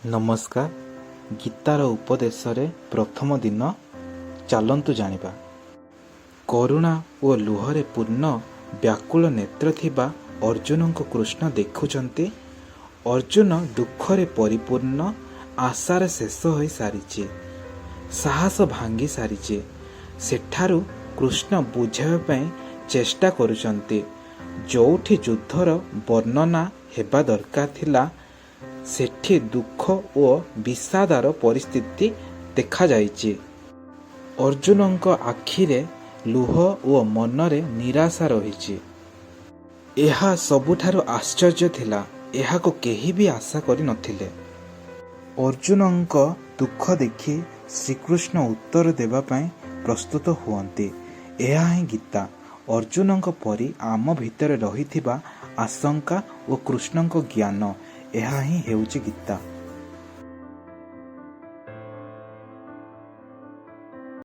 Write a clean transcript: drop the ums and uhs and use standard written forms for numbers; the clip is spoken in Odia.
ନମସ୍କାର। ଗୀତାର ଉପଦେଶରେ ପ୍ରଥମ ଦିନ ଚାଲନ୍ତୁ ଜାଣିବା। କରୁଣା ଓ ଲୁହରେ ପୂର୍ଣ୍ଣ ବ୍ୟାକୁଳ ନେତ୍ର ଥିବା ଅର୍ଜୁନଙ୍କୁ କୃଷ୍ଣ ଦେଖୁଛନ୍ତି। ଅର୍ଜୁନ ଦୁଃଖରେ ପରିପୂର୍ଣ୍ଣ, ଆଶାର ଶେଷ ହୋଇ ସାରିଛି, ସାହସ ଭାଙ୍ଗି ସାରିଛି। ସେଠାରୁ କୃଷ୍ଣ ବୁଝାଇବା ପାଇଁ ଚେଷ୍ଟା କରୁଛନ୍ତି। ଯେଉଁଠି ଯୁଦ୍ଧର ବର୍ଣ୍ଣନା ହେବା ଦରକାର ଥିଲା, ସେଠି ଦୁଃଖ ଓ ବିଷାଦର ପରିସ୍ଥିତି ଦେଖାଯାଇଛି। ଅର୍ଜୁନଙ୍କ ଆଖିରେ ଲୁହ ଓ ମନରେ ନିରାଶା ରହିଛି। ଏହା ସବୁଠାରୁ ଆଶ୍ଚର୍ଯ୍ୟ ଥିଲା। ଏହାକୁ କେହି ବି ଆଶା କରିନଥିଲେ। ଅର୍ଜୁନଙ୍କ ଦୁଃଖ ଦେଖି ଶ୍ରୀକୃଷ୍ଣ ଉତ୍ତର ଦେବା ପାଇଁ ପ୍ରସ୍ତୁତ ହୁଅନ୍ତି। ଏହା ହିଁ ଗୀତା। ଅର୍ଜୁନଙ୍କ ପରି ଆମ ଭିତରେ ରହିଥିବା ଆଶଙ୍କା ଓ କୃଷ୍ଣଙ୍କ ଜ୍ଞାନ, ଏହା ହିଁ ହେଉଛି ଗୀତା।